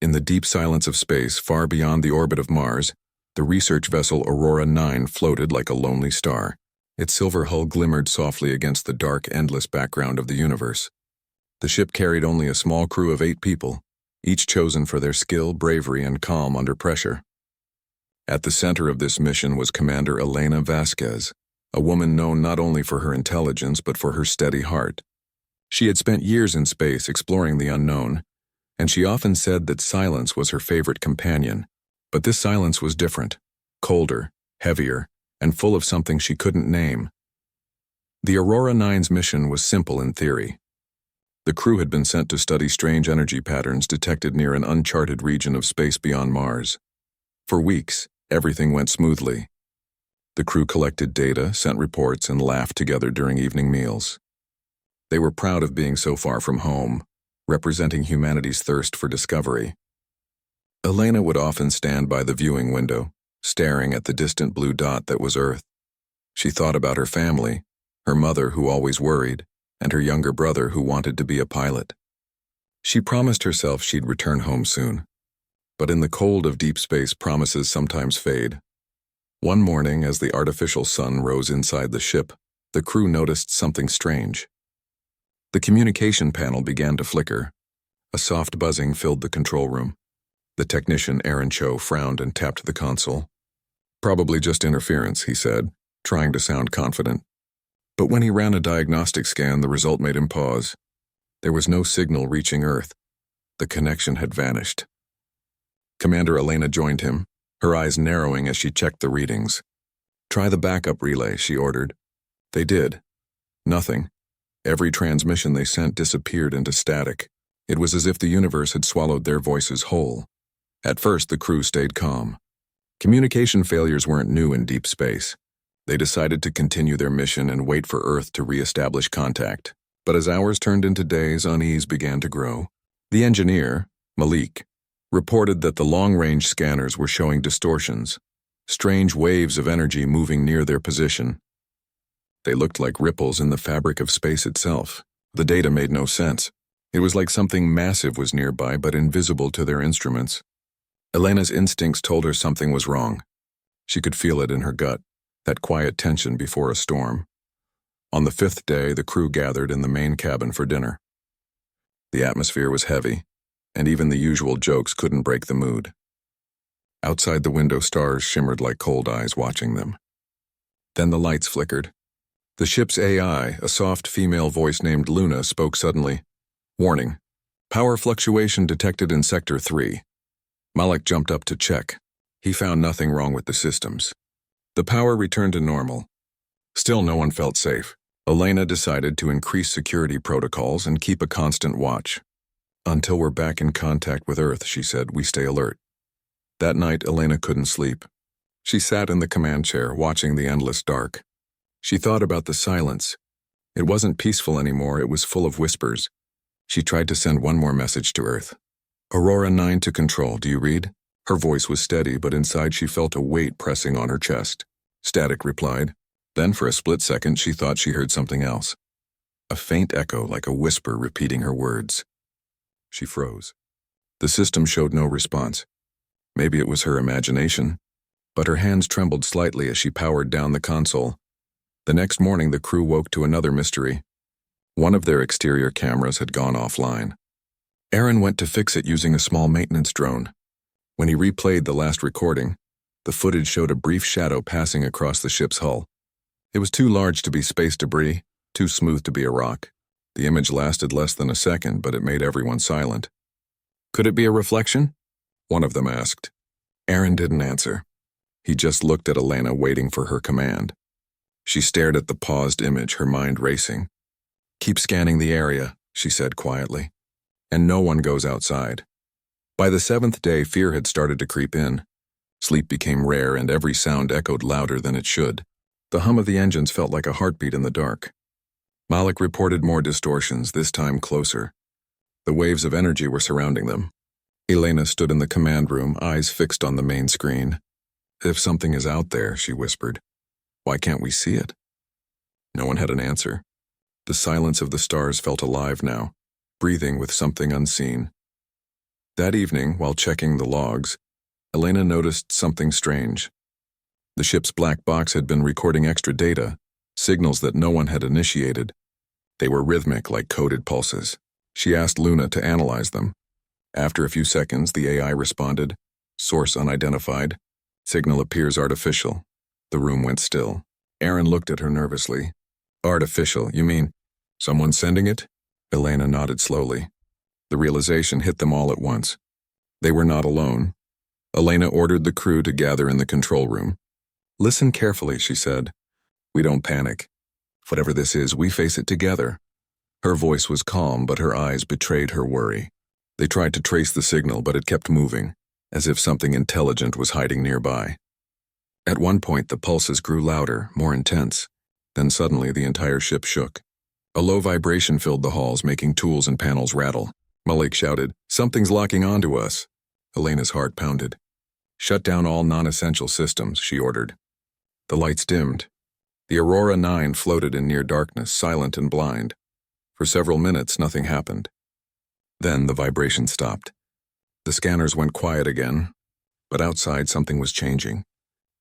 In the deep silence of space, far beyond the orbit of Mars, the research vessel Aurora 9 floated like a lonely star. Its silver hull glimmered softly against the dark, endless background of the universe. The ship carried only a small crew of 8 people, each chosen for their skill, bravery, and calm under pressure. At the center of this mission was Commander Elena Vasquez, a woman known not only for her intelligence but for her steady heart. She had spent years in space exploring the unknown, and she often said that silence was her favorite companion. But this silence was different, colder, heavier, and full of something she couldn't name. The Aurora 9's mission was simple in theory. The crew had been sent to study strange energy patterns detected near an uncharted region of space beyond Mars. For weeks, everything went smoothly. The crew collected data, sent reports, and laughed together during evening meals. They were proud of being so far from home, representing humanity's thirst for discovery. Elena would often stand by the viewing window, staring at the distant blue dot that was Earth. She thought about her family, her mother who always worried, and her younger brother who wanted to be a pilot. She promised herself she'd return home soon. But in the cold of deep space, promises sometimes fade. One morning, as the artificial sun rose inside the ship, the crew noticed something strange. The communication panel began to flicker. A soft buzzing filled the control room. The technician, Aaron Cho, frowned and tapped the console. "Probably just interference," he said, trying to sound confident. But when he ran a diagnostic scan, the result made him pause. There was no signal reaching Earth. The connection had vanished. Commander Elena joined him, her eyes narrowing as she checked the readings. "Try the backup relay," she ordered. They did. Nothing. Every transmission they sent disappeared into static. It was as if the universe had swallowed their voices whole. At first, the crew stayed calm. Communication failures weren't new in deep space. They decided to continue their mission and wait for Earth to re-establish contact. But as hours turned into days, unease began to grow. The engineer, Malik, reported that the long-range scanners were showing distortions, strange waves of energy moving near their position. They looked like ripples in the fabric of space itself. The data made no sense. It was like something massive was nearby but invisible to their instruments. Elena's instincts told her something was wrong. She could feel it in her gut, that quiet tension before a storm. On the 5th day, the crew gathered in the main cabin for dinner. The atmosphere was heavy, and even the usual jokes couldn't break the mood. Outside the window, stars shimmered like cold eyes watching them. Then the lights flickered. The ship's AI, a soft female voice named Luna, spoke suddenly. "Warning. Power fluctuation detected in Sector 3. Malik jumped up to check. He found nothing wrong with the systems. The power returned to normal. Still, no one felt safe. Elena decided to increase security protocols and keep a constant watch. "Until we're back in contact with Earth," she said, "we stay alert." That night, Elena couldn't sleep. She sat in the command chair, watching the endless dark. She thought about the silence. It wasn't peaceful anymore, it was full of whispers. She tried to send one more message to Earth. "Aurora 9 to control, do you read?" Her voice was steady, but inside she felt a weight pressing on her chest. Static replied. Then for a split second she thought she heard something else. A faint echo, like a whisper repeating her words. She froze. The system showed no response. Maybe it was her imagination, but her hands trembled slightly as she powered down the console. The next morning the crew woke to another mystery. One of their exterior cameras had gone offline. Aaron went to fix it using a small maintenance drone. When he replayed the last recording, the footage showed a brief shadow passing across the ship's hull. It was too large to be space debris, too smooth to be a rock. The image lasted less than a second, but it made everyone silent. "Could it be a reflection?" one of them asked. Aaron didn't answer. He just looked at Elena, waiting for her command. She stared at the paused image, her mind racing. "Keep scanning the area," she said quietly. "And no one goes outside." By the 7th day, fear had started to creep in. Sleep became rare, and every sound echoed louder than it should. The hum of the engines felt like a heartbeat in the dark. Malik reported more distortions, this time closer. The waves of energy were surrounding them. Elena stood in the command room, eyes fixed on the main screen. "If something is out there," she whispered, "why can't we see it?" No one had an answer. The silence of the stars felt alive now, breathing with something unseen. That evening, while checking the logs, Elena noticed something strange. The ship's black box had been recording extra data, signals that no one had initiated. They were rhythmic like coded pulses. She asked Luna to analyze them. After a few seconds, the AI responded, "Source unidentified. Signal appears artificial." The room went still. Aaron looked at her nervously. "Artificial, you mean someone sending it?" Elena nodded slowly. The realization hit them all at once. They were not alone. Elena ordered the crew to gather in the control room. "Listen carefully," she said. "We don't panic. Whatever this is, we face it together." Her voice was calm, but her eyes betrayed her worry. They tried to trace the signal, but it kept moving, as if something intelligent was hiding nearby. At one point, the pulses grew louder, more intense. Then suddenly, the entire ship shook. A low vibration filled the halls, making tools and panels rattle. Malik shouted, "Something's locking onto us." Elena's heart pounded. "Shut down all non-essential systems," she ordered. The lights dimmed. The Aurora 9 floated in near darkness, silent and blind. For several minutes, nothing happened. Then the vibration stopped. The scanners went quiet again, but outside something was changing.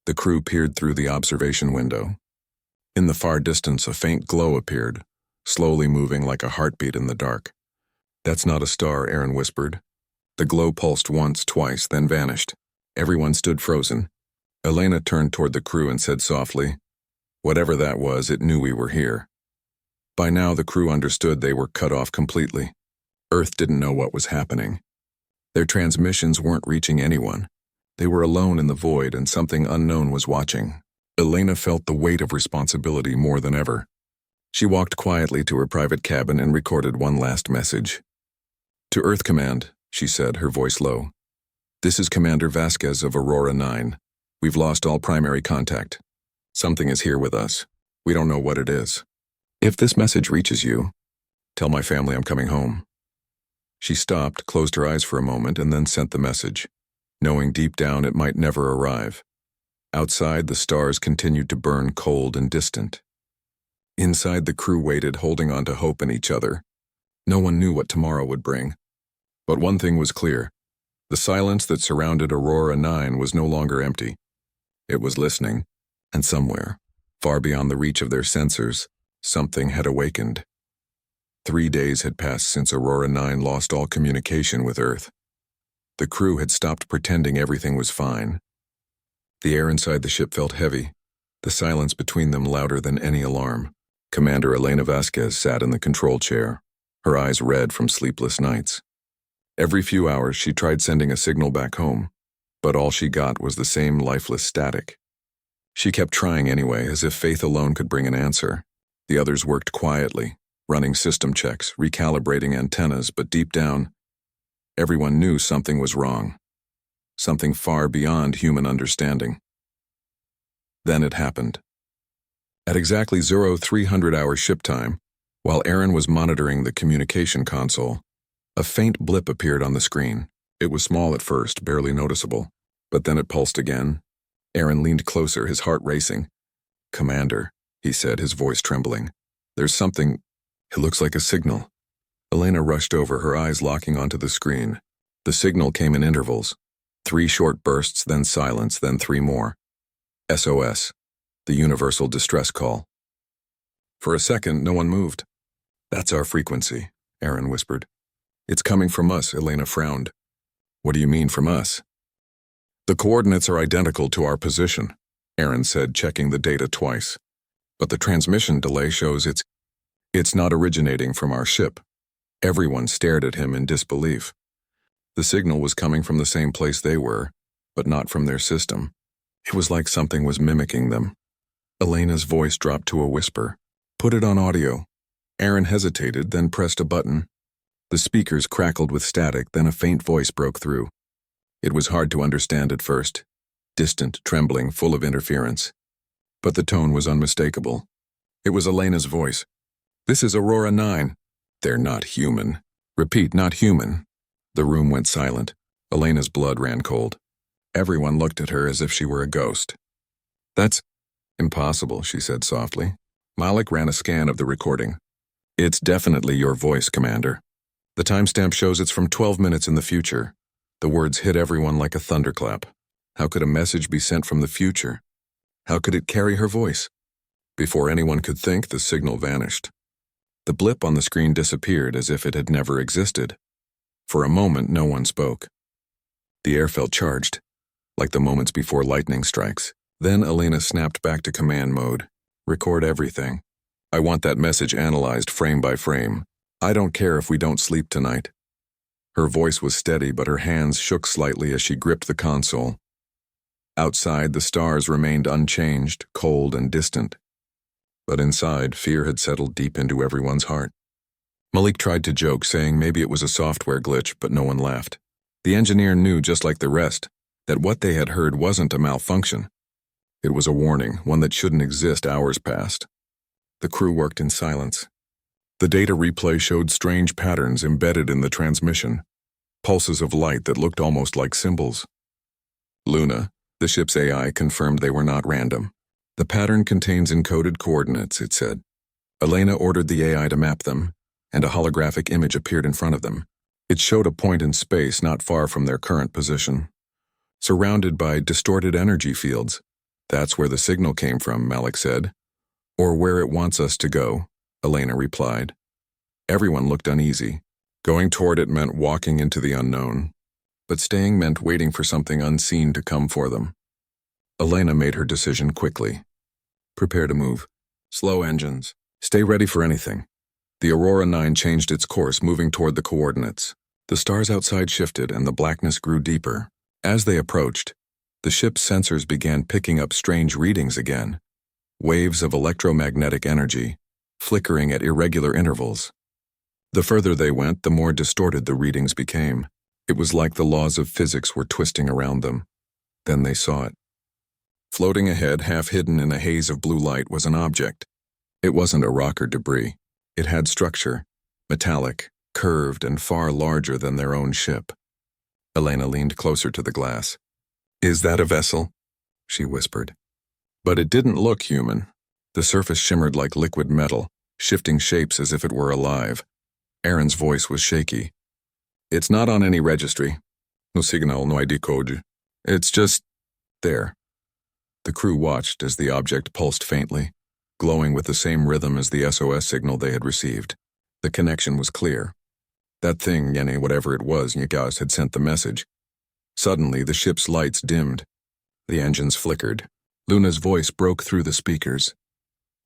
The crew peered through the observation window. In the far distance, a faint glow appeared, slowly moving like a heartbeat in the dark. "That's not a star," Aaron whispered. The glow pulsed once, twice, then vanished. Everyone stood frozen. Elena turned toward the crew and said softly, "Whatever that was, it knew we were here." By now, the crew understood they were cut off completely. Earth didn't know what was happening. Their transmissions weren't reaching anyone. They were alone in the void, and something unknown was watching. Elena felt the weight of responsibility more than ever. She walked quietly to her private cabin and recorded one last message. "To Earth Command," she said, her voice low. "This is Commander Vasquez of Aurora 9. We've lost all primary contact. Something is here with us. We don't know what it is. If this message reaches you, tell my family I'm coming home." She stopped, closed her eyes for a moment, and then sent the message, knowing deep down it might never arrive. Outside, the stars continued to burn cold and distant. Inside, the crew waited, holding on to hope in each other. No one knew what tomorrow would bring. But one thing was clear. The silence that surrounded Aurora 9 was no longer empty. It was listening, and somewhere, far beyond the reach of their sensors, something had awakened. 3 days had passed since Aurora 9 lost all communication with Earth. The crew had stopped pretending everything was fine. The air inside the ship felt heavy, the silence between them louder than any alarm. Commander Elena Vasquez sat in the control chair, her eyes red from sleepless nights. Every few hours she tried sending a signal back home, but all she got was the same lifeless static. She kept trying anyway, as if faith alone could bring an answer. The others worked quietly, running system checks, recalibrating antennas, but deep down, everyone knew something was wrong. Something far beyond human understanding. Then it happened. At exactly 0300-hour ship time, while Aaron was monitoring the communication console, a faint blip appeared on the screen. It was small at first, barely noticeable, but then it pulsed again. Aaron leaned closer, his heart racing. "Commander," he said, his voice trembling. "There's something. It looks like a signal." Elena rushed over, her eyes locking onto the screen. The signal came in intervals. 3 short bursts, then silence, then 3 more. SOS, the universal distress call. For a second, no one moved. "That's our frequency," Aaron whispered. "It's coming from us," Elena frowned. "What do you mean from us?" "The coordinates are identical to our position," Aaron said, checking the data twice. "But the transmission delay shows it's not originating from our ship." Everyone stared at him in disbelief. The signal was coming from the same place they were, but not from their system. It was like something was mimicking them. Elena's voice dropped to a whisper. "Put it on audio." Aaron hesitated, then pressed a button. The speakers crackled with static, then a faint voice broke through. It was hard to understand at first. Distant, trembling, full of interference. But the tone was unmistakable. It was Elena's voice. "This is Aurora 9. They're not human. Repeat, not human." The room went silent. Elena's blood ran cold. Everyone looked at her as if she were a ghost. "That's impossible," she said softly. Malik ran a scan of the recording. "It's definitely your voice, Commander. The timestamp shows it's from 12 minutes in the future. The words hit everyone like a thunderclap. How could a message be sent from the future? How could it carry her voice? Before anyone could think, the signal vanished. The blip on the screen disappeared as if it had never existed. For a moment, no one spoke. The air felt charged, like the moments before lightning strikes. Then Elena snapped back to command mode. Record everything. I want that message analyzed frame by frame. I don't care if we don't sleep tonight. Her voice was steady, but her hands shook slightly as she gripped the console. Outside, the stars remained unchanged, cold and distant. But inside, fear had settled deep into everyone's heart. Malik tried to joke, saying maybe it was a software glitch, but no one laughed. The engineer knew, just like the rest, that what they had heard wasn't a malfunction. It was a warning, one that shouldn't exist hours past. The crew worked in silence. The data replay showed strange patterns embedded in the transmission, pulses of light that looked almost like symbols. Luna, the ship's AI, confirmed they were not random. The pattern contains encoded coordinates, it said. Elena ordered the AI to map them, and a holographic image appeared in front of them. It showed a point in space not far from their current position, surrounded by distorted energy fields. That's where the signal came from, Malik said. Or where it wants us to go, Elena replied. Everyone looked uneasy. Going toward it meant walking into the unknown, but staying meant waiting for something unseen to come for them. Elena made her decision quickly. Prepare to move. Slow engines. Stay ready for anything. The Aurora 9 changed its course, moving toward the coordinates. The stars outside shifted and the blackness grew deeper. As they approached, the ship's sensors began picking up strange readings again. Waves of electromagnetic energy, flickering at irregular intervals. The further they went, the more distorted the readings became. It was like the laws of physics were twisting around them. Then they saw it. Floating ahead, half hidden in a haze of blue light, was an object. It wasn't a rock or debris. It had structure, metallic, curved, and far larger than their own ship. Elena leaned closer to the glass. Is that a vessel? She whispered. But it didn't look human. The surface shimmered like liquid metal, shifting shapes as if it were alive. Aaron's voice was shaky. It's not on any registry. No signal, no ID code. It's just there. The crew watched as the object pulsed faintly, glowing with the same rhythm as the SOS signal they had received. The connection was clear. That thing, Yene, whatever it was, Nyagas had sent the message. Suddenly, the ship's lights dimmed. The engines flickered. Luna's voice broke through the speakers.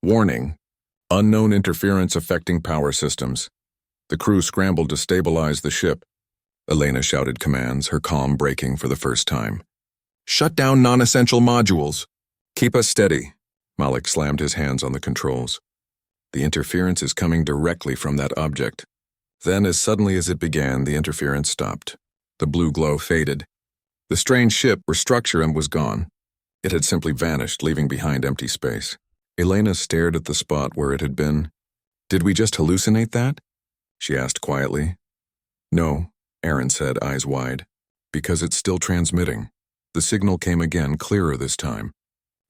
Warning. Unknown interference affecting power systems. The crew scrambled to stabilize the ship. Elena shouted commands, her calm breaking for the first time. Shut down non-essential modules. Keep us steady. Malik slammed his hands on the controls. The interference is coming directly from that object. Then, as suddenly as it began, the interference stopped. The blue glow faded. The strange ship, restructure, was gone. It had simply vanished, leaving behind empty space. Elena stared at the spot where it had been. Did we just hallucinate that? She asked quietly. No, Aaron said, eyes wide. Because it's still transmitting. The signal came again, clearer this time.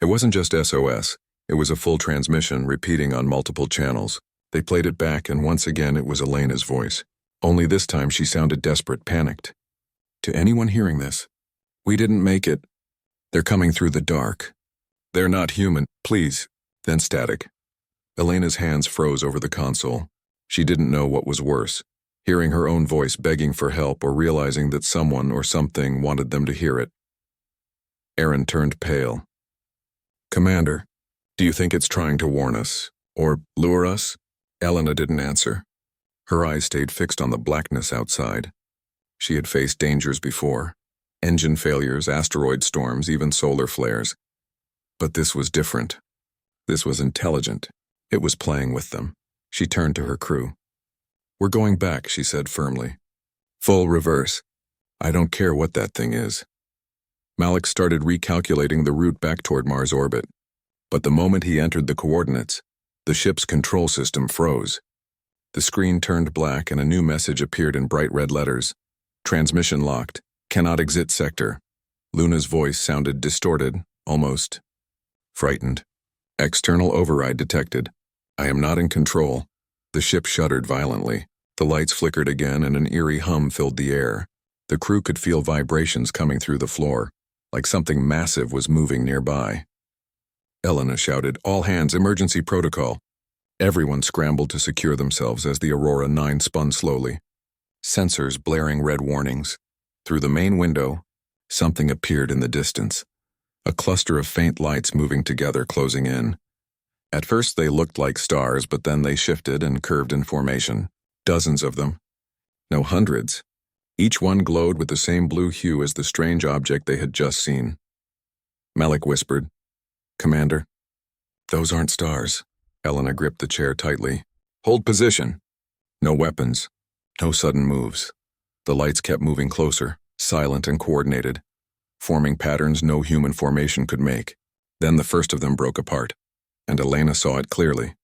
It wasn't just SOS. It was a full transmission, repeating on multiple channels. They played it back, and once again it was Elena's voice. Only this time she sounded desperate, panicked. To anyone hearing this, we didn't make it. They're coming through the dark. They're not human, please. Then static. Elena's hands froze over the console. She didn't know what was worse, hearing her own voice begging for help or realizing that someone or something wanted them to hear it. Aaron turned pale. Commander, do you think it's trying to warn us, or lure us? Elena didn't answer. Her eyes stayed fixed on the blackness outside. She had faced dangers before. Engine failures, asteroid storms, even solar flares. But this was different. This was intelligent. It was playing with them. She turned to her crew. We're going back, she said firmly. Full reverse. I don't care what that thing is. Malik started recalculating the route back toward Mars orbit. But the moment he entered the coordinates, the ship's control system froze. The screen turned black and a new message appeared in bright red letters. Transmission locked. Cannot exit sector. Luna's voice sounded distorted, almost frightened. External override detected. I am not in control. The ship shuddered violently. The lights flickered again and an eerie hum filled the air. The crew could feel vibrations coming through the floor, like something massive was moving nearby. Elena shouted, "All hands, emergency protocol." Everyone scrambled to secure themselves as the Aurora 9 spun slowly. Sensors blaring red warnings. Through the main window, something appeared in the distance. A cluster of faint lights moving together, closing in. At first they looked like stars, but then they shifted and curved in formation. Dozens of them. No, hundreds. Each one glowed with the same blue hue as the strange object they had just seen. Malik whispered, "Commander, those aren't stars." Elena gripped the chair tightly. "Hold position." No weapons. No sudden moves. The lights kept moving closer, silent and coordinated, forming patterns no human formation could make. Then the first of them broke apart, and Elena saw it clearly.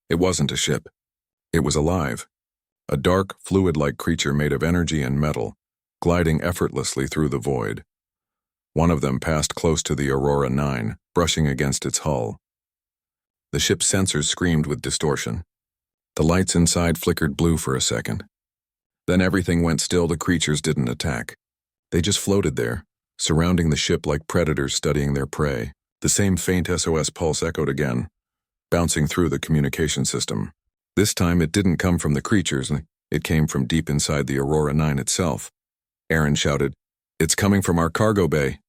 It wasn't a ship. It was alive. A dark, fluid-like creature made of energy and metal, gliding effortlessly through the void. One of them passed close to the Aurora 9, brushing against its hull. The ship's sensors screamed with distortion. The lights inside flickered blue for a second. Then everything went still. The creatures didn't attack. They just floated there, surrounding the ship like predators studying their prey. The same faint SOS pulse echoed again, bouncing through the communication system. This time it didn't come from the creatures, it came from deep inside the Aurora 9 itself. Aaron shouted, "It's coming from our cargo bay."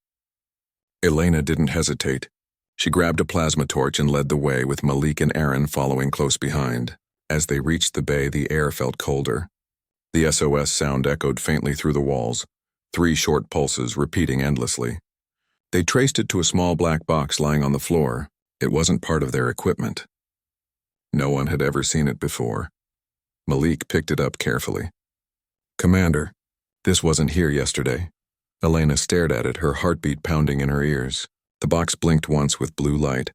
Elena didn't hesitate. She grabbed a plasma torch and led the way, with Malik and Aaron following close behind. As they reached the bay, the air felt colder. The SOS sound echoed faintly through the walls, 3 short pulses repeating endlessly. They traced it to a small black box lying on the floor. It wasn't part of their equipment. No one had ever seen it before. Malik picked it up carefully. "Commander, this wasn't here yesterday." Elena stared at it, her heartbeat pounding in her ears. The box blinked once with blue light,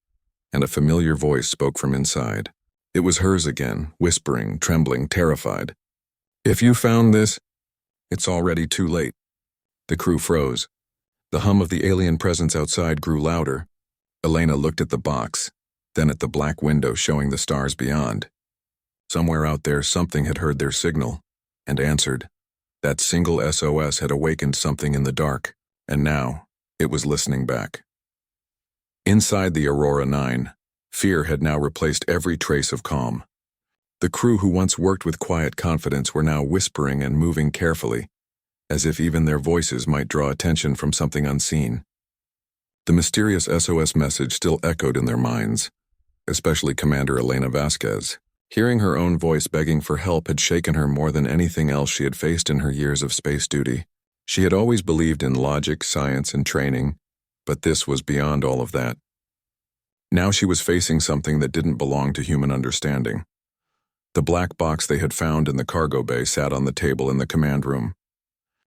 and a familiar voice spoke from inside. It was hers again, whispering, trembling, terrified. "If you found this, it's already too late." The crew froze. The hum of the alien presence outside grew louder. Elena looked at the box, then at the black window showing the stars beyond. Somewhere out there, something had heard their signal and answered. That single SOS had awakened something in the dark, and now it was listening back. Inside the Aurora 9, fear had now replaced every trace of calm. The crew who once worked with quiet confidence were now whispering and moving carefully, as if even their voices might draw attention from something unseen. The mysterious SOS message still echoed in their minds, especially Commander Elena Vasquez. Hearing her own voice begging for help had shaken her more than anything else she had faced in her years of space duty. She had always believed in logic, science, and training, but this was beyond all of that. Now she was facing something that didn't belong to human understanding. The black box they had found in the cargo bay sat on the table in the command room.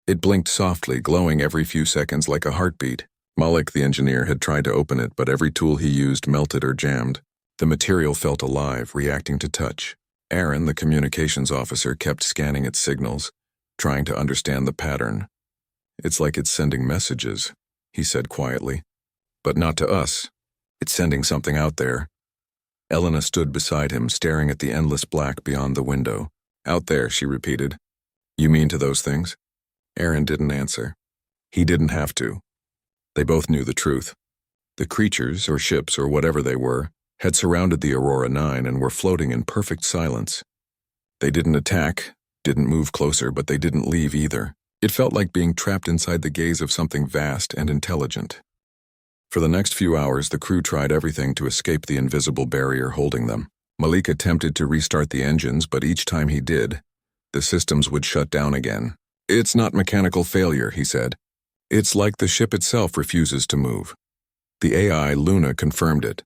It blinked softly, glowing every few seconds like a heartbeat. Malik, the engineer, had tried to open it, but every tool he used melted or jammed. The material felt alive, reacting to touch. Aaron, the communications officer, kept scanning its signals, trying to understand the pattern. "It's like it's sending messages," he said quietly. "But not to us. It's sending something out there." Elena stood beside him, staring at the endless black beyond the window. "Out there," she repeated. "You mean to those things?" Aaron didn't answer. He didn't have to. They both knew the truth. The creatures, or ships, or whatever they were, had surrounded the Aurora 9 and were floating in perfect silence. They didn't attack, didn't move closer, but they didn't leave either. It felt like being trapped inside the gaze of something vast and intelligent. For the next few hours, the crew tried everything to escape the invisible barrier holding them. Malik attempted to restart the engines, but each time he did, the systems would shut down again. "It's not mechanical failure," he said. "It's like the ship itself refuses to move." The AI, Luna, confirmed it.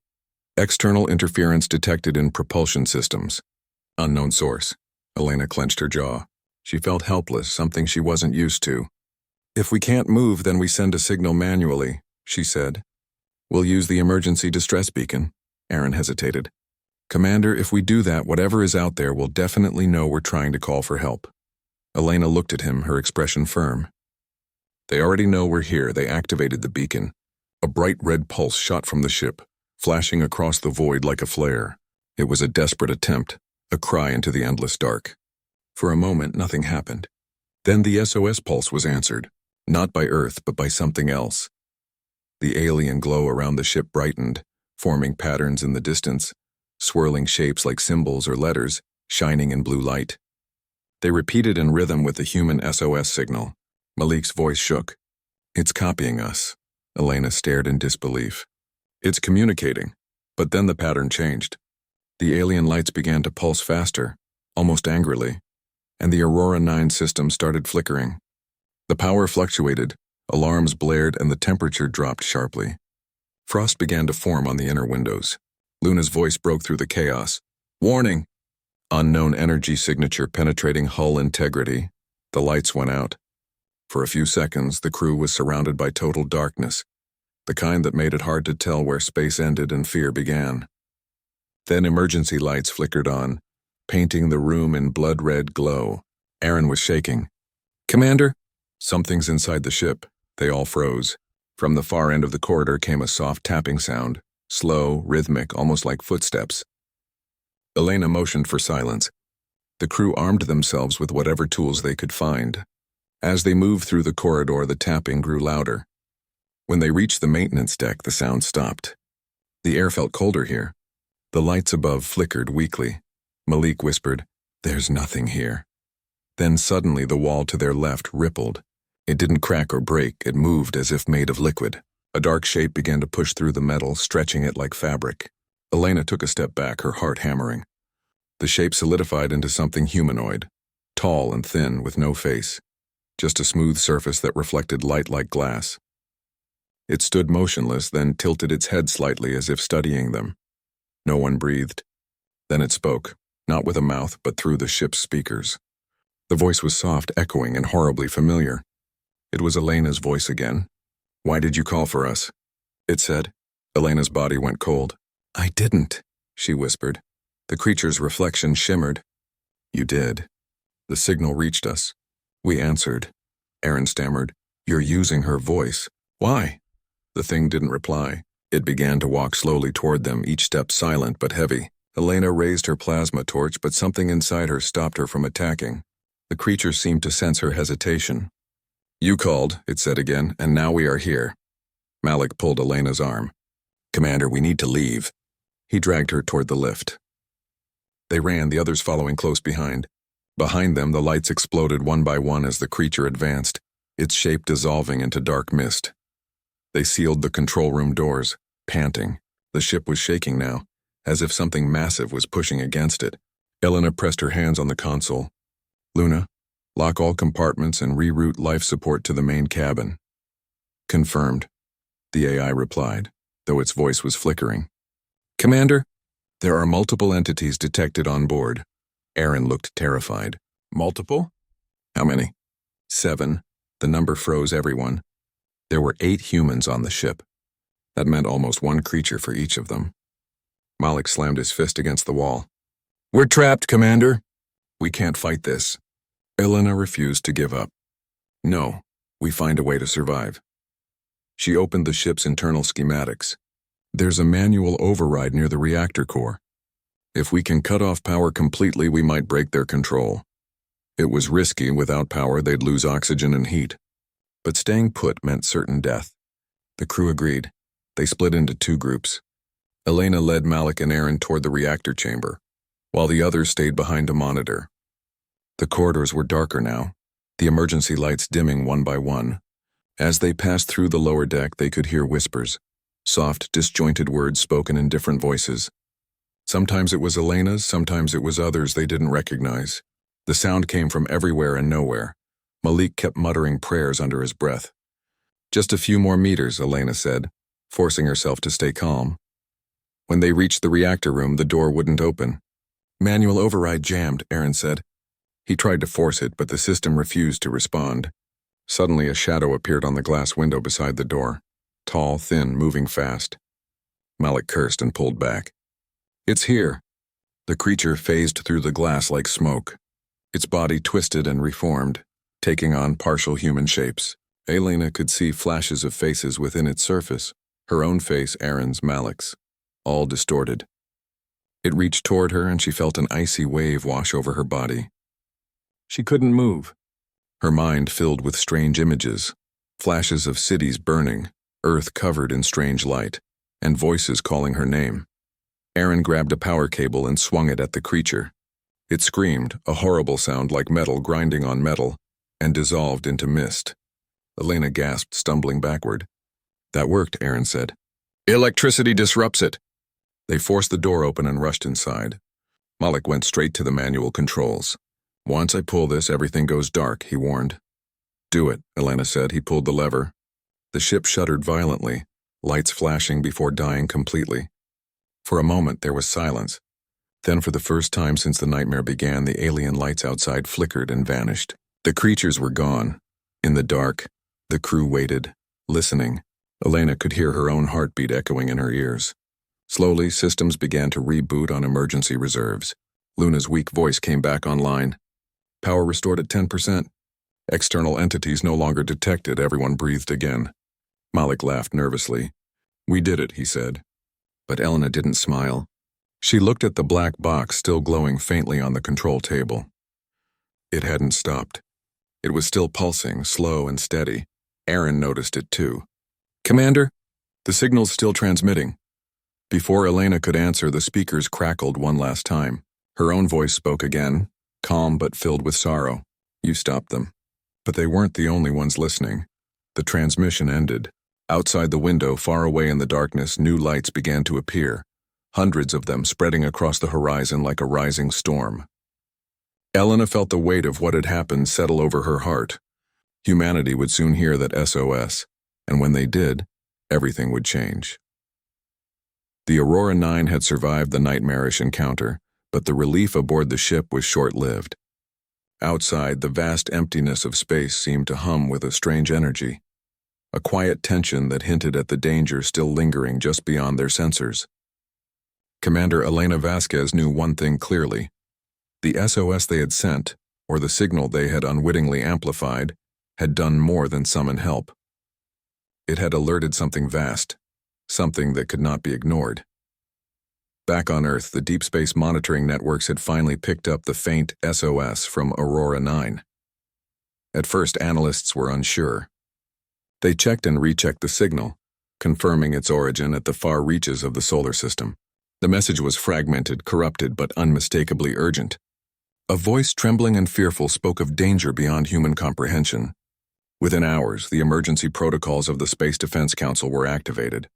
"External interference detected in propulsion systems. Unknown source." Elena clenched her jaw. She felt helpless, something she wasn't used to. "If we can't move, then we send a signal manually," she said. "We'll use the emergency distress beacon." Aaron hesitated. "Commander, if we do that, whatever is out there will definitely know we're trying to call for help." Elena looked at him, her expression firm. "They already know we're here." They activated the beacon. A bright red pulse shot from the ship, flashing across the void like a flare. It was a desperate attempt, a cry into the endless dark. For a moment, nothing happened. Then the SOS pulse was answered, not by Earth but by something else. The alien glow around the ship brightened, forming patterns in the distance, swirling shapes like symbols or letters, shining in blue light. They repeated in rhythm with the human SOS signal. Malik's voice shook. "It's copying us." Elena stared in disbelief. "It's communicating." But then the pattern changed. The alien lights began to pulse faster, almost angrily, and the Aurora 9 system started flickering. The power fluctuated, alarms blared, and the temperature dropped sharply. Frost began to form on the inner windows. Luna's voice broke through the chaos. "Warning!" Unknown energy signature penetrating hull integrity. The lights went out. For a few seconds, the crew was surrounded by total darkness, the kind that made it hard to tell where space ended and fear began. Then emergency lights flickered on, painting the room in blood-red glow. Aaron was shaking. "Commander?" "Something's inside the ship." They all froze. From the far end of the corridor came a soft tapping sound, slow, rhythmic, almost like footsteps. Elena motioned for silence. The crew armed themselves with whatever tools they could find. As they moved through the corridor, the tapping grew louder. When they reached the maintenance deck, the sound stopped. The air felt colder here. The lights above flickered weakly. Malik whispered, "There's nothing here." Then suddenly the wall to their left rippled. It didn't crack or break, it moved as if made of liquid. A dark shape began to push through the metal, stretching it like fabric. Elena took a step back, her heart hammering. The shape solidified into something humanoid, tall and thin, with no face. Just a smooth surface that reflected light like glass. It stood motionless, then tilted its head slightly as if studying them. No one breathed. Then it spoke, not with a mouth, but through the ship's speakers. The voice was soft, echoing, and horribly familiar. It was Elena's voice again. "Why did you call for us?" it said. Elena's body went cold. "I didn't," she whispered. The creature's reflection shimmered. "You did. The signal reached us. We answered." Aaron stammered. "You're using her voice. Why?" The thing didn't reply. It began to walk slowly toward them, each step silent but heavy. Elena raised her plasma torch, but something inside her stopped her from attacking. The creature seemed to sense her hesitation. "You called," it said again, "and now we are here." Malik pulled Elena's arm. "Commander, we need to leave." He dragged her toward the lift. They ran, the others following close behind. Behind them, the lights exploded one by one as the creature advanced, its shape dissolving into dark mist. They sealed the control room doors, panting. The ship was shaking now, as if something massive was pushing against it. Elena pressed her hands on the console. "Luna, lock all compartments and reroute life support to the main cabin." "Confirmed," the AI replied, though its voice was flickering. "Commander?" "There are multiple entities detected on board." Aaron looked terrified. "Multiple? How many?" 7. The number froze everyone. There were 8 humans on the ship. That meant almost one creature for each of them. Malik slammed his fist against the wall. "We're trapped, Commander." "We can't fight this." Elena refused to give up. "No, we find a way to survive." She opened the ship's internal schematics. "There's a manual override near the reactor core. If we can cut off power completely, we might break their control." It was risky. Without power, they'd lose oxygen and heat. But staying put meant certain death. The crew agreed. They split into 2 groups. Elena led Malik and Aaron toward the reactor chamber, while the others stayed behind to monitor. The corridors were darker now, the emergency lights dimming one by one. As they passed through the lower deck, they could hear whispers, soft, disjointed words spoken in different voices. Sometimes it was Elena's, sometimes it was others they didn't recognize. The sound came from everywhere and nowhere. Malik kept muttering prayers under his breath. "Just a few more meters," Elena said, forcing herself to stay calm. When they reached the reactor room, the door wouldn't open. "Manual override jammed," Aaron said. He tried to force it, but the system refused to respond. Suddenly, a shadow appeared on the glass window beside the door. Tall, thin, moving fast. Malik cursed and pulled back. "It's here." The creature phased through the glass like smoke. Its body twisted and reformed, taking on partial human shapes. Elena could see flashes of faces within its surface, her own face, Aaron's, Malik's, all distorted. It reached toward her and she felt an icy wave wash over her body. She couldn't move. her mind filled with strange images, flashes of cities burning, Earth covered in strange light, and voices calling her name. Aaron grabbed a power cable and swung it at the creature. It screamed, a horrible sound like metal grinding on metal, and dissolved into mist. Elena gasped, stumbling backward. "That worked," Aaron said. "Electricity disrupts it." They forced the door open and rushed inside. Malik went straight to the manual controls. "Once I pull this, everything goes dark," he warned. "Do it," Elena said. He pulled the lever. The ship shuddered violently, lights flashing before dying completely. For a moment there was silence. Then for the first time since the nightmare began, the alien lights outside flickered and vanished. The creatures were gone. In the dark, the crew waited, listening. Elena could hear her own heartbeat echoing in her ears. Slowly, systems began to reboot on emergency reserves. Luna's weak voice came back online. Power restored at 10%. External entities no longer detected. Everyone breathed again. Malik laughed nervously. "We did it," he said. But Elena didn't smile. She looked at the black box still glowing faintly on the control table. It hadn't stopped. It was still pulsing, slow and steady. Aaron noticed it too. "Commander, the signal's still transmitting." Before Elena could answer, the speakers crackled one last time. Her own voice spoke again, calm but filled with sorrow. "You stopped them." But they weren't the only ones listening. The transmission ended. Outside the window, far away in the darkness, new lights began to appear, hundreds of them spreading across the horizon like a rising storm. Elena felt the weight of what had happened settle over her heart. Humanity would soon hear that SOS, and when they did, everything would change. The Aurora 9 had survived the nightmarish encounter, but the relief aboard the ship was short-lived. Outside, the vast emptiness of space seemed to hum with a strange energy, a quiet tension that hinted at the danger still lingering just beyond their sensors. Commander Elena Vasquez knew one thing clearly. The SOS they had sent, or the signal they had unwittingly amplified, had done more than summon help. It had alerted something vast, something that could not be ignored. Back on Earth, the deep space monitoring networks had finally picked up the faint SOS from Aurora 9. At first, analysts were unsure. They checked and rechecked the signal, confirming its origin at the far reaches of the solar system. The message was fragmented, corrupted, but unmistakably urgent. A voice trembling and fearful spoke of danger beyond human comprehension. Within hours, the emergency protocols of the Space Defense Council were activated.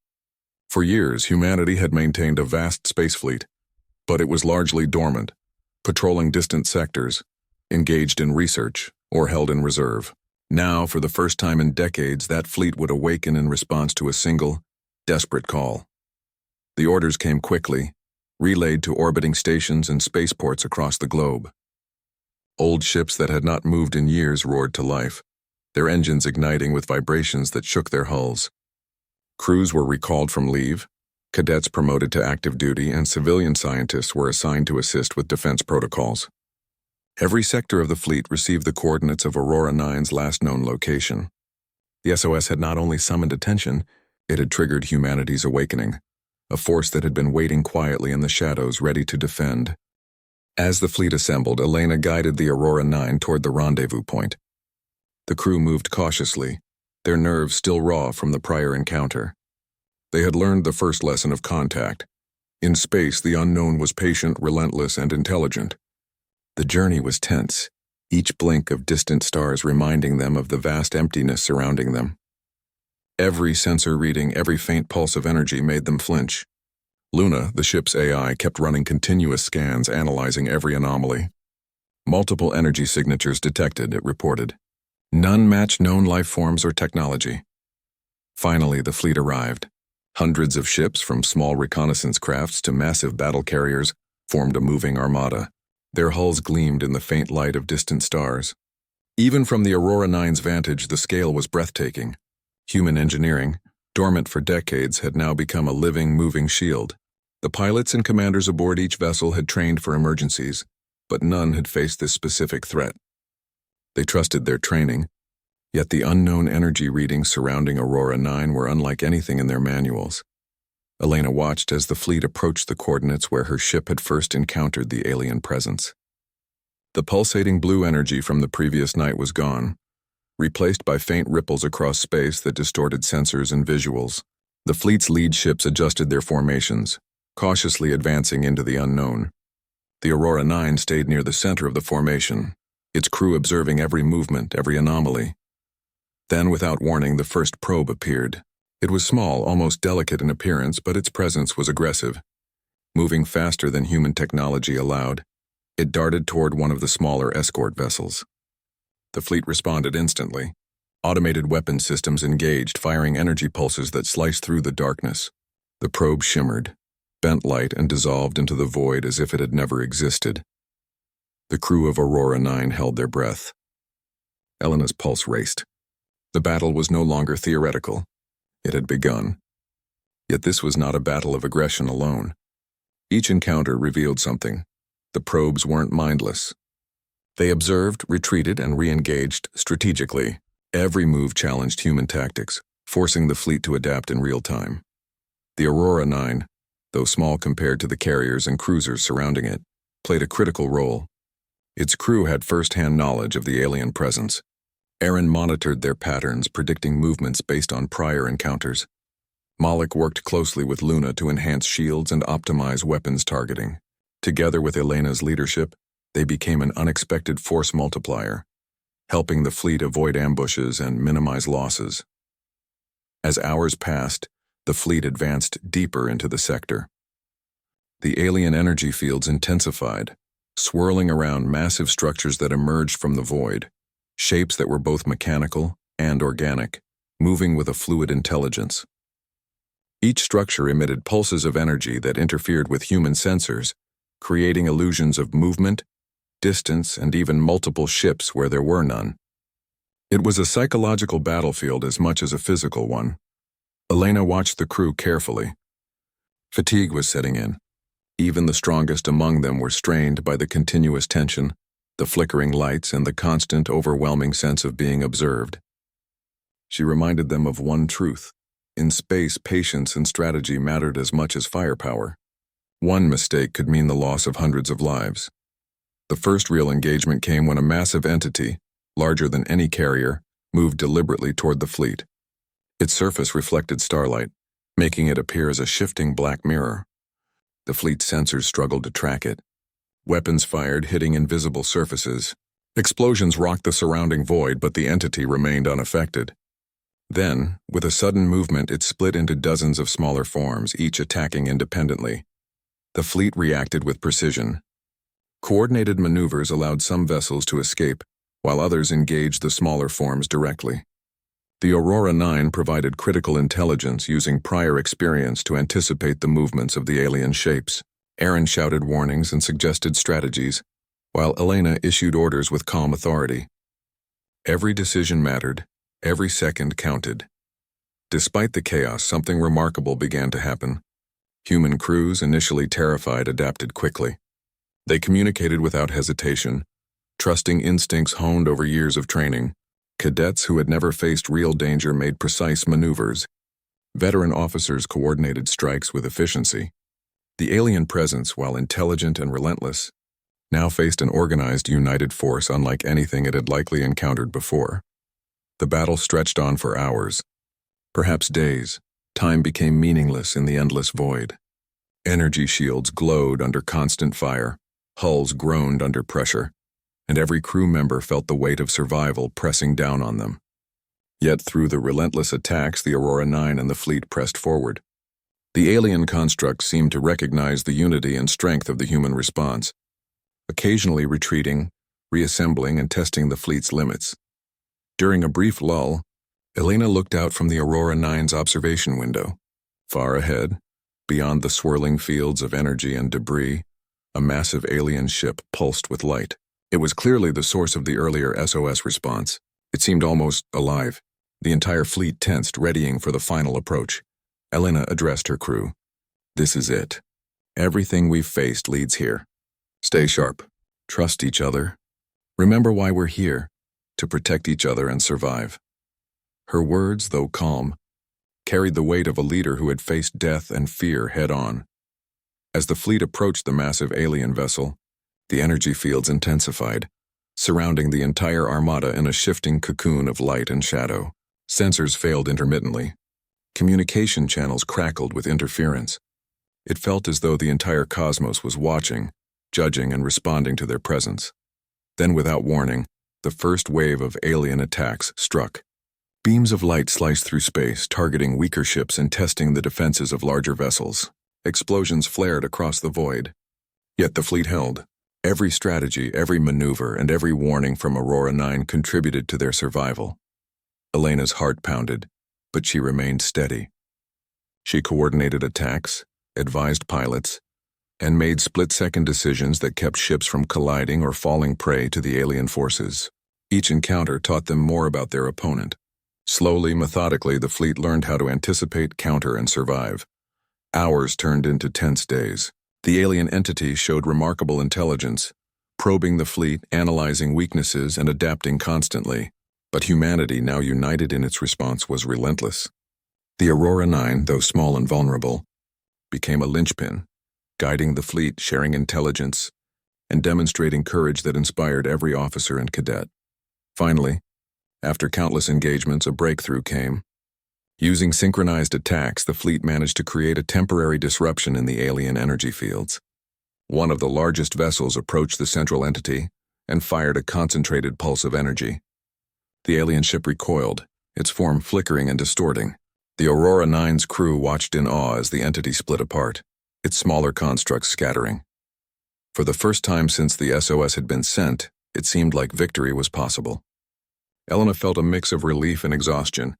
For years, humanity had maintained a vast space fleet, but it was largely dormant, patrolling distant sectors, engaged in research, or held in reserve. Now, for the first time in decades, that fleet would awaken in response to a single, desperate call. The orders came quickly, relayed to orbiting stations and spaceports across the globe. Old ships that had not moved in years roared to life, their engines igniting with vibrations that shook their hulls. Crews were recalled from leave, cadets promoted to active duty, and civilian scientists were assigned to assist with defense protocols. Every sector of the fleet received the coordinates of Aurora 9's last known location. The SOS had not only summoned attention, it had triggered humanity's awakening, a force that had been waiting quietly in the shadows, ready to defend. As the fleet assembled, Elena guided the Aurora 9 toward the rendezvous point. The crew moved cautiously, their nerves still raw from the prior encounter. They had learned the first lesson of contact. In space, the unknown was patient, relentless, and intelligent. The journey was tense, each blink of distant stars reminding them of the vast emptiness surrounding them. Every sensor reading, every faint pulse of energy made them flinch. Luna, the ship's AI, kept running continuous scans, analyzing every anomaly. Multiple energy signatures detected, it reported. None matched known life forms or technology. Finally, the fleet arrived. Hundreds of ships, from small reconnaissance crafts to massive battle carriers, formed a moving armada. Their hulls gleamed in the faint light of distant stars. Even from the Aurora 9's vantage, the scale was breathtaking. Human engineering, dormant for decades, had now become a living, moving shield. The pilots and commanders aboard each vessel had trained for emergencies, but none had faced this specific threat. They trusted their training, yet the unknown energy readings surrounding Aurora 9 were unlike anything in their manuals. Elena watched as the fleet approached the coordinates where her ship had first encountered the alien presence. The pulsating blue energy from the previous night was gone, replaced by faint ripples across space that distorted sensors and visuals. The fleet's lead ships adjusted their formations, cautiously advancing into the unknown. The Aurora 9 stayed near the center of the formation, its crew observing every movement, every anomaly. Then, without warning, the first probe appeared. It was small, almost delicate in appearance, but its presence was aggressive. Moving faster than human technology allowed, it darted toward one of the smaller escort vessels. The fleet responded instantly. Automated weapon systems engaged, firing energy pulses that sliced through the darkness. The probe shimmered, bent light, and dissolved into the void as if it had never existed. The crew of Aurora 9 held their breath. Elena's pulse raced. The battle was no longer theoretical. It had begun. Yet this was not a battle of aggression alone. Each encounter revealed something. The probes weren't mindless. They observed, retreated, and re-engaged strategically. Every move challenged human tactics, forcing the fleet to adapt in real time. The Aurora 9, though small compared to the carriers and cruisers surrounding it, played a critical role. Its crew had first-hand knowledge of the alien presence. Aaron monitored their patterns, predicting movements based on prior encounters. Malik worked closely with Luna to enhance shields and optimize weapons targeting. Together with Elena's leadership, they became an unexpected force multiplier, helping the fleet avoid ambushes and minimize losses. As hours passed, the fleet advanced deeper into the sector. The alien energy fields intensified, swirling around massive structures that emerged from the void, shapes that were both mechanical and organic, moving with a fluid intelligence. Each structure emitted pulses of energy that interfered with human sensors, creating illusions of movement, distance, and even multiple ships where there were none. It was a psychological battlefield as much as a physical one. Elena watched the crew carefully. Fatigue was setting in. Even the strongest among them were strained by the continuous tension, the flickering lights, and the constant, overwhelming sense of being observed. She reminded them of one truth. In space, patience and strategy mattered as much as firepower. One mistake could mean the loss of hundreds of lives. The first real engagement came when a massive entity, larger than any carrier, moved deliberately toward the fleet. Its surface reflected starlight, making it appear as a shifting black mirror. The fleet's sensors struggled to track it. Weapons fired, hitting invisible surfaces. Explosions rocked the surrounding void, but the entity remained unaffected. Then, with a sudden movement, it split into dozens of smaller forms, each attacking independently. The fleet reacted with precision. Coordinated maneuvers allowed some vessels to escape, while others engaged the smaller forms directly. The Aurora 9 provided critical intelligence using prior experience to anticipate the movements of the alien shapes. Aaron shouted warnings and suggested strategies, while Elena issued orders with calm authority. Every decision mattered, every second counted. Despite the chaos, something remarkable began to happen. Human crews, initially terrified, adapted quickly. They communicated without hesitation, trusting instincts honed over years of training. Cadets who had never faced real danger made precise maneuvers. Veteran officers coordinated strikes with efficiency. The alien presence, while intelligent and relentless, now faced an organized, united force unlike anything it had likely encountered before. The battle stretched on for hours, perhaps days. Time became meaningless in the endless void. Energy shields glowed under constant fire, hulls groaned under pressure, and every crew member felt the weight of survival pressing down on them. Yet through the relentless attacks, the Aurora 9 and the fleet pressed forward. The alien construct seemed to recognize the unity and strength of the human response, occasionally retreating, reassembling, and testing the fleet's limits. During a brief lull, Elena looked out from the Aurora 9's observation window. Far ahead, beyond the swirling fields of energy and debris, a massive alien ship pulsed with light. It was clearly the source of the earlier SOS response. It seemed almost alive. The entire fleet tensed, readying for the final approach. Elena addressed her crew. "This is it. Everything we've faced leads here. Stay sharp. Trust each other. Remember why we're here, to protect each other and survive." Her words, though calm, carried the weight of a leader who had faced death and fear head-on. As the fleet approached the massive alien vessel, The energy fields intensified, surrounding the entire armada in a shifting cocoon of light and shadow. Sensors failed intermittently. Communication channels crackled with interference. It felt as though the entire cosmos was watching, judging, and responding to their presence. Then, without warning, the first wave of alien attacks struck. Beams of light sliced through space, targeting weaker ships and testing the defenses of larger vessels. Explosions flared across the void. Yet the fleet held. Every strategy, every maneuver, and every warning from Aurora 9 contributed to their survival. Elena's heart pounded, but she remained steady. She coordinated attacks, advised pilots, and made split-second decisions that kept ships from colliding or falling prey to the alien forces. Each encounter taught them more about their opponent. Slowly, methodically, the fleet learned how to anticipate, counter, and survive. Hours turned into tense days. The alien entity showed remarkable intelligence, probing the fleet, analyzing weaknesses, and adapting constantly. But humanity, now united in its response, was relentless. The Aurora 9, though small and vulnerable, became a linchpin, guiding the fleet, sharing intelligence, and demonstrating courage that inspired every officer and cadet. Finally, after countless engagements, a breakthrough came. Using synchronized attacks, the fleet managed to create a temporary disruption in the alien energy fields. One of the largest vessels approached the central entity and fired a concentrated pulse of energy. The alien ship recoiled, its form flickering and distorting. The Aurora 9's crew watched in awe as the entity split apart, its smaller constructs scattering. For the first time since the SOS had been sent, it seemed like victory was possible. Elena felt a mix of relief and exhaustion.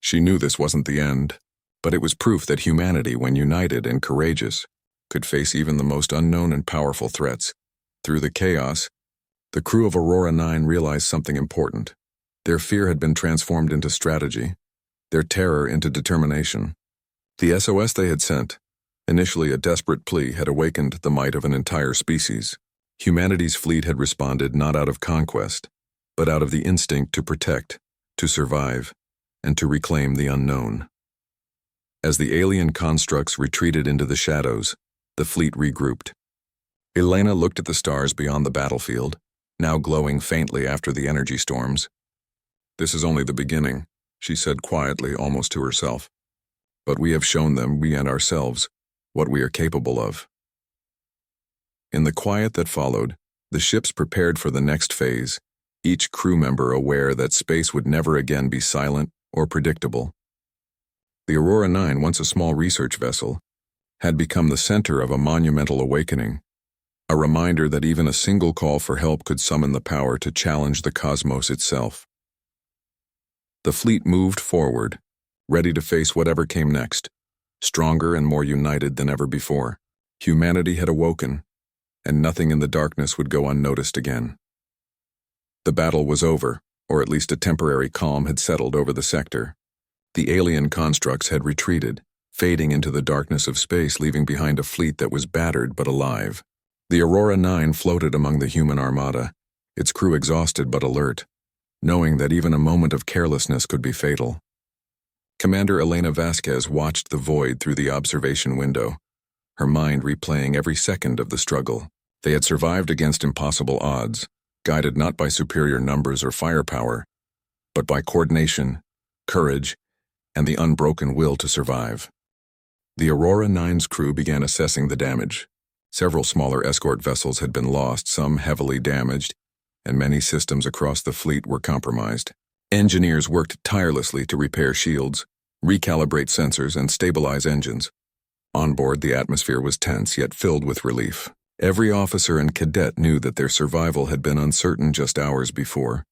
She knew this wasn't the end, but it was proof that humanity, when united and courageous, could face even the most unknown and powerful threats. Through the chaos, the crew of Aurora 9 realized something important. Their fear had been transformed into strategy, their terror into determination. The SOS they had sent, initially a desperate plea, had awakened the might of an entire species. Humanity's fleet had responded not out of conquest, but out of the instinct to protect, to survive, and to reclaim the unknown. As the alien constructs retreated into the shadows, the fleet regrouped. Elena looked at the stars beyond the battlefield, now glowing faintly after the energy storms. "This is only the beginning," she said quietly, almost to herself. "But we have shown them, we and ourselves, what we are capable of." In the quiet that followed, the ships prepared for the next phase, each crew member aware that space would never again be silent or predictable. The Aurora 9, once a small research vessel, had become the center of a monumental awakening, a reminder that even a single call for help could summon the power to challenge the cosmos itself. The fleet moved forward, ready to face whatever came next, stronger and more united than ever before. Humanity had awoken, and nothing in the darkness would go unnoticed again. The battle was over, or at least a temporary calm had settled over the sector. The alien constructs had retreated, fading into the darkness of space, leaving behind a fleet that was battered but alive. The Aurora 9 floated among the human armada, its crew exhausted but alert, knowing that even a moment of carelessness could be fatal. Commander Elena Vasquez watched the void through the observation window, her mind replaying every second of the struggle. They had survived against impossible odds, guided not by superior numbers or firepower, but by coordination, courage, and the unbroken will to survive. The Aurora 9's crew began assessing the damage. Several smaller escort vessels had been lost, some heavily damaged, and many systems across the fleet were compromised. Engineers worked tirelessly to repair shields, recalibrate sensors, and stabilize engines. On board, the atmosphere was tense yet filled with relief. Every officer and cadet knew that their survival had been uncertain just hours before.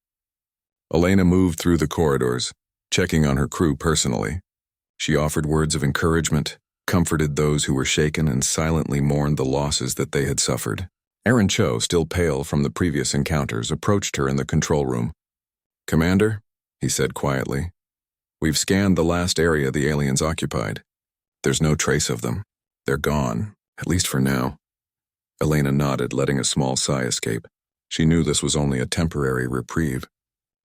Elena moved through the corridors, checking on her crew personally. She offered words of encouragement, comforted those who were shaken, and silently mourned the losses that they had suffered. Aaron Cho, still pale from the previous encounters, approached her in the control room. "Commander," he said quietly, "we've scanned the last area the aliens occupied. There's no trace of them. They're gone, at least for now." Elena nodded, letting a small sigh escape. She knew this was only a temporary reprieve.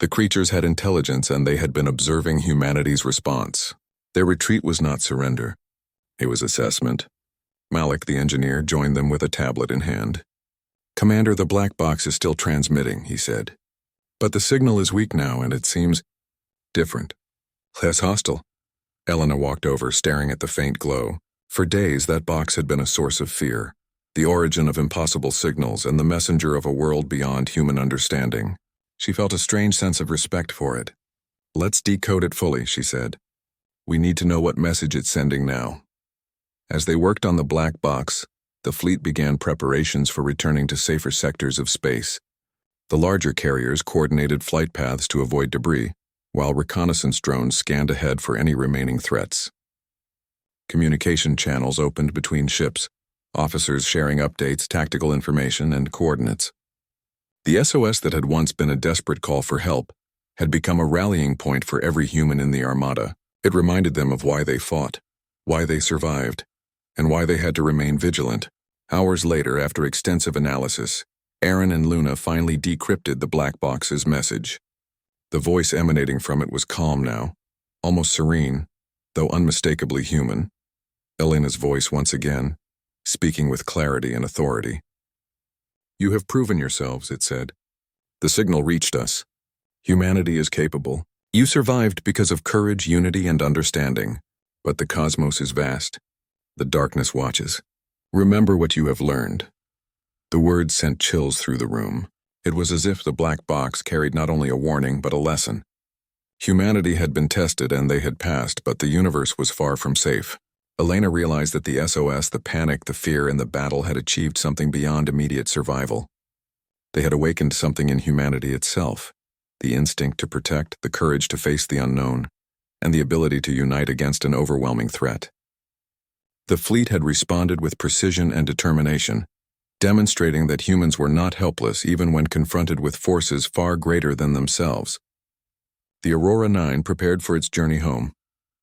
The creatures had intelligence, and they had been observing humanity's response. Their retreat was not surrender. It was assessment. Malik, the engineer, joined them with a tablet in hand. "Commander, the black box is still transmitting," he said. "But the signal is weak now, and it seems different. Less hostile." Elena walked over, staring at the faint glow. For days, that box had been a source of fear, the origin of impossible signals and the messenger of a world beyond human understanding. She felt a strange sense of respect for it. "Let's decode it fully," she said. "We need to know what message it's sending now." As they worked on the black box, the fleet began preparations for returning to safer sectors of space. The larger carriers coordinated flight paths to avoid debris, while reconnaissance drones scanned ahead for any remaining threats. Communication channels opened between ships, officers sharing updates, tactical information, and coordinates. The SOS that had once been a desperate call for help had become a rallying point for every human in the Armada. It reminded them of why they fought, why they survived, and why they had to remain vigilant. Hours later, after extensive analysis, Aaron and Luna finally decrypted the black box's message. The voice emanating from it was calm now, almost serene, though unmistakably human. Elena's voice once again, speaking with clarity and authority. "You have proven yourselves," it said. "The signal reached us. Humanity is capable. You survived because of courage, unity, and understanding. But the cosmos is vast. The darkness watches. Remember what you have learned." The words sent chills through the room. It was as if the black box carried not only a warning but a lesson. Humanity had been tested and they had passed, but the universe was far from safe. Elena realized that the SOS, the panic, the fear, and the battle had achieved something beyond immediate survival. They had awakened something in humanity itself, the instinct to protect, the courage to face the unknown, and the ability to unite against an overwhelming threat. The fleet had responded with precision and determination, demonstrating that humans were not helpless even when confronted with forces far greater than themselves. The Aurora 9 prepared for its journey home,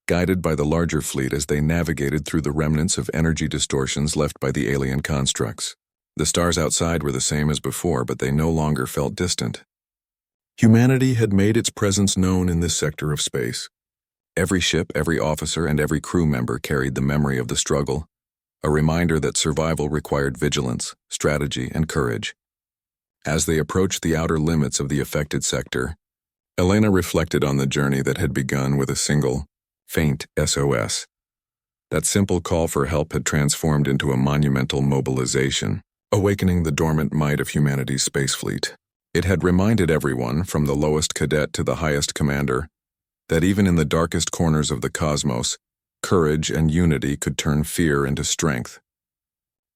guided by the larger fleet as they navigated through the remnants of energy distortions left by the alien constructs. The stars outside were the same as before, but they no longer felt distant. Humanity had made its presence known in this sector of space. Every ship, every officer, and every crew member carried the memory of the struggle, a reminder that survival required vigilance, strategy, and courage. As they approached the outer limits of the affected sector, Elena reflected on the journey that had begun with a single, faint SOS. That simple call for help had transformed into a monumental mobilization, awakening the dormant might of humanity's space fleet. It had reminded everyone, from the lowest cadet to the highest commander, that even in the darkest corners of the cosmos, courage and unity could turn fear into strength.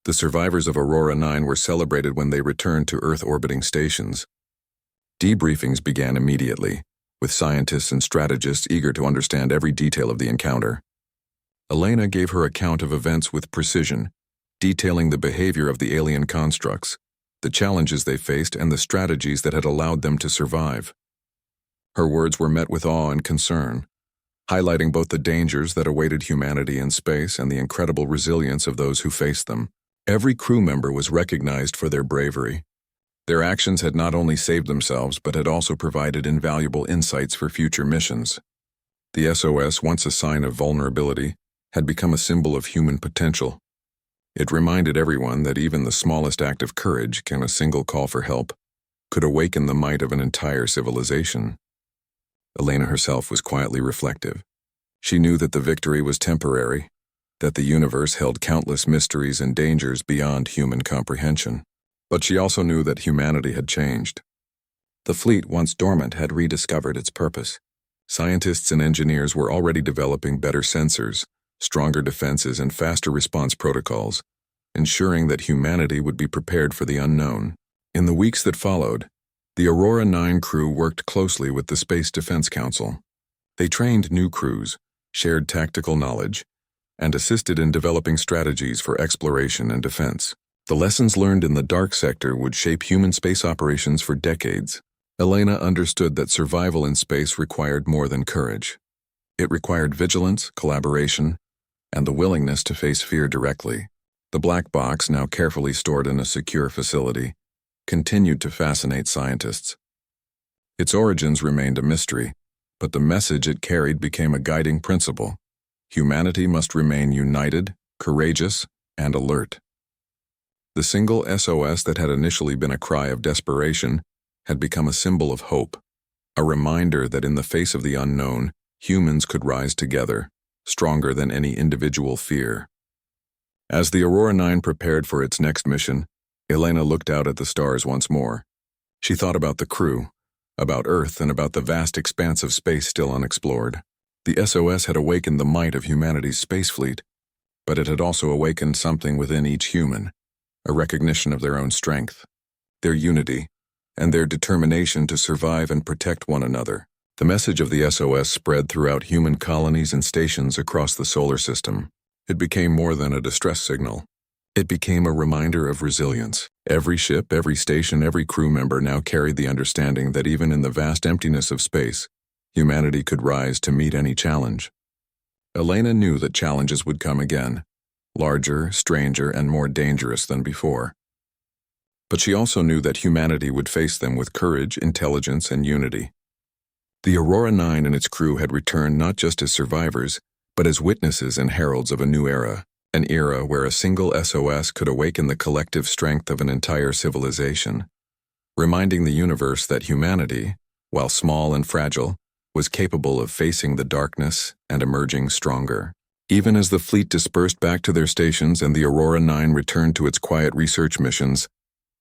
The survivors of Aurora 9 were celebrated when they returned to Earth-orbiting stations. Debriefings began immediately, with scientists and strategists eager to understand every detail of the encounter. Elena gave her account of events with precision, detailing the behavior of the alien constructs, the challenges they faced, and the strategies that had allowed them to survive. Her words were met with awe and concern, highlighting both the dangers that awaited humanity in space and the incredible resilience of those who faced them. Every crew member was recognized for their bravery. Their actions had not only saved themselves, but had also provided invaluable insights for future missions. The SOS, once a sign of vulnerability, had become a symbol of human potential. It reminded everyone that even the smallest act of courage, a single call for help, could awaken the might of an entire civilization. Elena herself was quietly reflective. She knew that the victory was temporary, that the universe held countless mysteries and dangers beyond human comprehension. But she also knew that humanity had changed. The fleet, once dormant, had rediscovered its purpose. Scientists and engineers were already developing better sensors, stronger defenses, and faster response protocols, ensuring that humanity would be prepared for the unknown. In the weeks that followed, the Aurora 9 crew worked closely with the Space Defense Council. They trained new crews, shared tactical knowledge, and assisted in developing strategies for exploration and defense. The lessons learned in the dark sector would shape human space operations for decades. Elena understood that survival in space required more than courage. It required vigilance, collaboration, and the willingness to face fear directly. The black box, now carefully stored in a secure facility, continued to fascinate scientists. Its origins remained a mystery, but the message it carried became a guiding principle. Humanity must remain united, courageous, and alert. The single SOS that had initially been a cry of desperation had become a symbol of hope, a reminder that in the face of the unknown, humans could rise together, stronger than any individual fear. As the Aurora 9 prepared for its next mission, Elena looked out at the stars once more. She thought about the crew, about Earth, and about the vast expanse of space still unexplored. The SOS had awakened the might of humanity's space fleet, but it had also awakened something within each human, a recognition of their own strength, their unity, and their determination to survive and protect one another. The message of the SOS spread throughout human colonies and stations across the solar system. It became more than a distress signal. It became a reminder of resilience. Every ship, every station, every crew member now carried the understanding that even in the vast emptiness of space, humanity could rise to meet any challenge. Elena knew that challenges would come again, larger, stranger, and more dangerous than before. But she also knew that humanity would face them with courage, intelligence, and unity. The Aurora 9 and its crew had returned not just as survivors, but as witnesses and heralds of a new era, an era where a single SOS could awaken the collective strength of an entire civilization, reminding the universe that humanity, while small and fragile, was capable of facing the darkness and emerging stronger. Even as the fleet dispersed back to their stations and the Aurora 9 returned to its quiet research missions,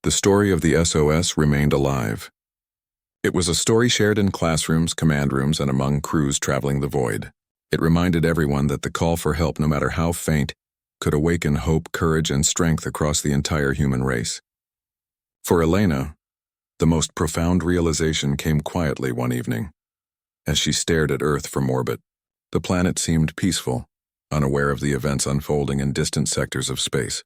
the story of the SOS remained alive. It was a story shared in classrooms, command rooms, and among crews traveling the void. It reminded everyone that the call for help, no matter how faint, could awaken hope, courage, and strength across the entire human race. For Elena, the most profound realization came quietly one evening. As she stared at Earth from orbit, the planet seemed peaceful, unaware of the events unfolding in distant sectors of space.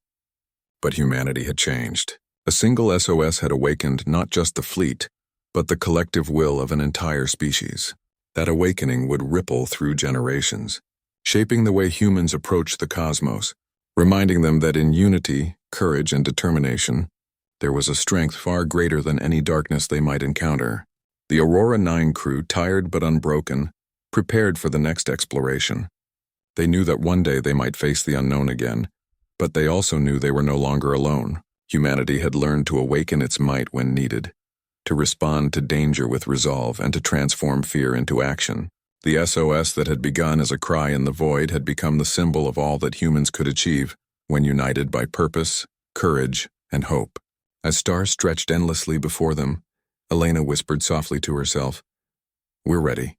But humanity had changed. A single SOS had awakened not just the fleet, but the collective will of an entire species. That awakening would ripple through generations, shaping the way humans approach the cosmos, reminding them that in unity, courage, and determination, there was a strength far greater than any darkness they might encounter. The Aurora 9 crew, tired but unbroken, prepared for the next exploration. They knew that one day they might face the unknown again, but they also knew they were no longer alone. Humanity had learned to awaken its might when needed, to respond to danger with resolve, and to transform fear into action. The SOS that had begun as a cry in the void had become the symbol of all that humans could achieve when united by purpose, courage, and hope. As stars stretched endlessly before them, Elena whispered softly to herself, "We're ready."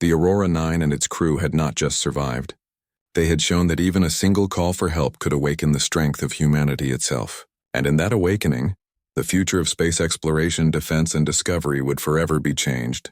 The Aurora 9 and its crew had not just survived. They had shown that even a single call for help could awaken the strength of humanity itself. And in that awakening, the future of space exploration, defense, and discovery would forever be changed.